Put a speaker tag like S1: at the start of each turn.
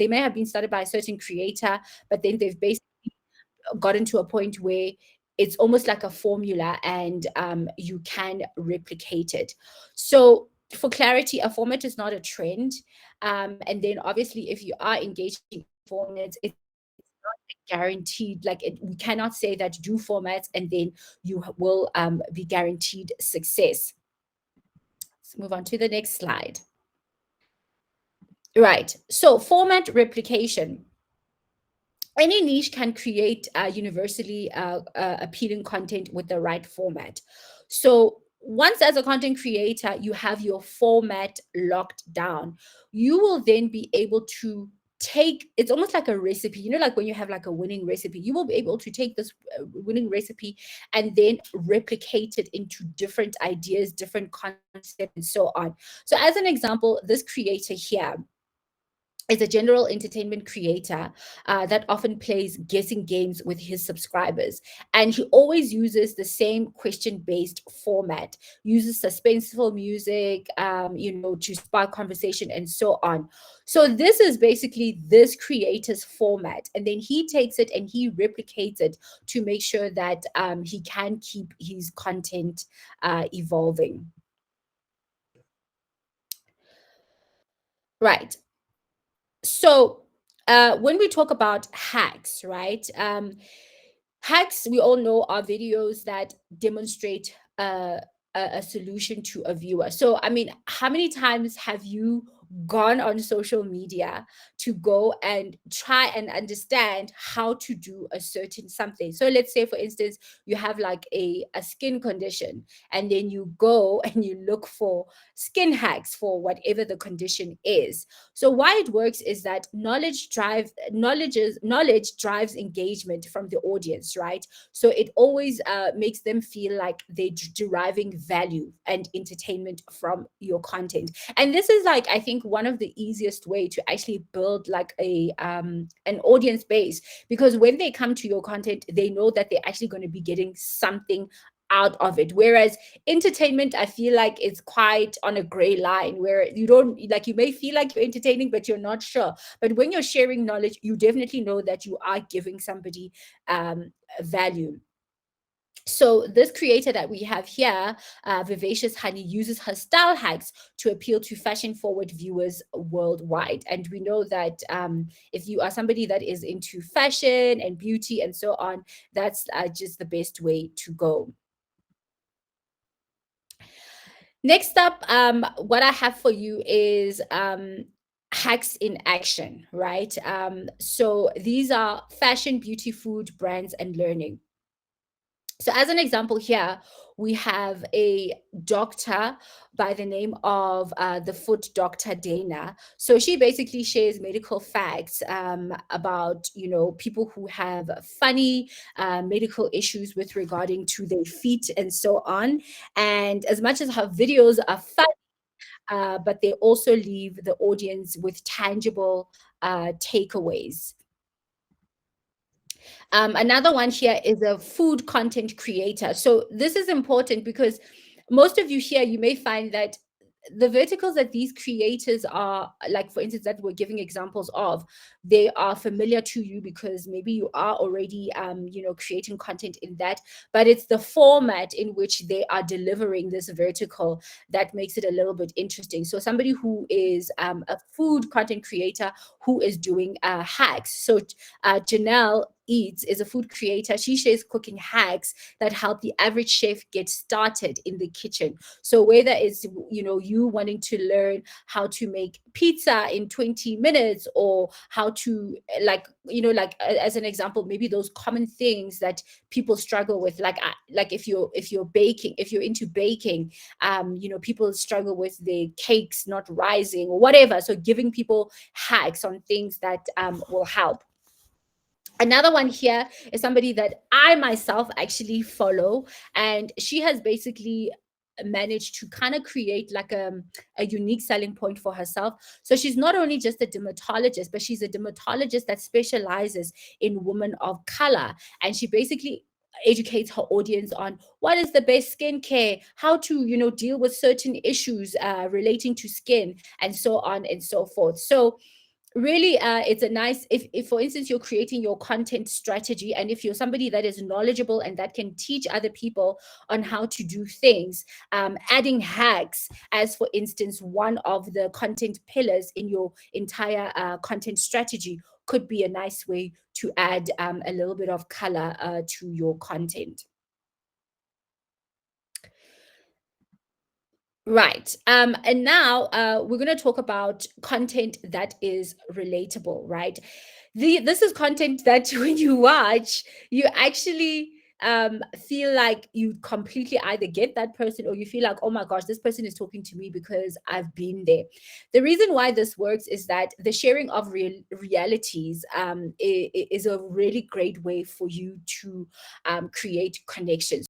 S1: may have been started by a certain creator, but then they've basically gotten to a point where it's almost like a formula, and you can replicate it. So for clarity, a format is not a trend. And then obviously, if you are engaging in formats, it's not guaranteed. Like we cannot say that do formats and then you will be guaranteed success. Let's move on to the next slide. Right. So format replication. Any niche can create universally appealing content with the right format. So once as a content creator, you have your format locked down, you will then be able to take, it's almost like a recipe, like when you have like a winning recipe, you will be able to take this winning recipe and then replicate it into different ideas, different concepts, and so on. So as an example, this creator here is a general entertainment creator that often plays guessing games with his subscribers. And he always uses the same question-based format, uses suspenseful music, to spark conversation and so on. So this is basically this creator's format. And then he takes it and he replicates it to make sure that he can keep his content evolving. Right. So when we talk about hacks, right? Hacks, we all know, are videos that demonstrate a solution to a viewer. So, I mean, how many times have you gone on social media to go and try and understand how to do a certain something? So let's say, for instance, you have like a skin condition, and then you go and you look for skin hacks for whatever the condition is. So why it works is that knowledge drives engagement from the audience, right? So it always makes them feel like they're deriving value and entertainment from your content. And this is, like, I think, one of the easiest way to actually build like an audience base, because when they come to your content, they know that they're actually going to be getting something out of it. Whereas entertainment, I feel like it's quite on a gray line, where you don't, like, you may feel like you're entertaining, but you're not sure. But when you're sharing knowledge, you definitely know that you are giving somebody value. So this creator that we have here, Vivacious Honey, uses her style hacks to appeal to fashion-forward viewers worldwide. And we know that if you are somebody that is into fashion and beauty and so on, that's just the best way to go. Next up, what I have for you is hacks in action, right? So these are fashion, beauty, food, brands, and learning. So as an example here, we have a doctor by the name of the foot doctor Dana. So she basically shares medical facts about, people who have funny medical issues with regarding to their feet and so on. And as much as her videos are fun, but they also leave the audience with tangible takeaways. Another one here is a food content creator. So this is important because most of you here, you may find that the verticals that these creators are, like, for instance, that we're giving examples of, they are familiar to you because maybe you are already creating content in that, but it's the format in which they are delivering this vertical that makes it a little bit interesting. So somebody who is a food content creator who is doing hacks. So Janelle Eats is a food creator. She shares cooking hacks that help the average chef get started in the kitchen. So whether it's you wanting to learn how to make pizza in 20 minutes, or how to, as an example, maybe those common things that people struggle with, like if you're baking, if you're into baking, people struggle with their cakes not rising or whatever. So giving people hacks on things that will help. Another one here is somebody that I myself actually follow, and she has basically managed to kind of create like a unique selling point for herself. So she's not only just a dermatologist, but she's a dermatologist that specializes in women of color. And she basically educates her audience on what is the best skincare, how to, deal with certain issues relating to skin, and so on and so forth. So really it's a nice, if for instance you're creating your content strategy, and if you're somebody that is knowledgeable and that can teach other people on how to do things, adding hacks as for instance one of the content pillars in your entire content strategy could be a nice way to add a little bit of color to your content. Right. And now we're going to talk about content that is relatable, right? This is content that when you watch, you actually feel like you completely either get that person, or you feel like, oh my gosh, this person is talking to me because I've been there. The reason why this works is that the sharing of realities is a really great way for you to create connections.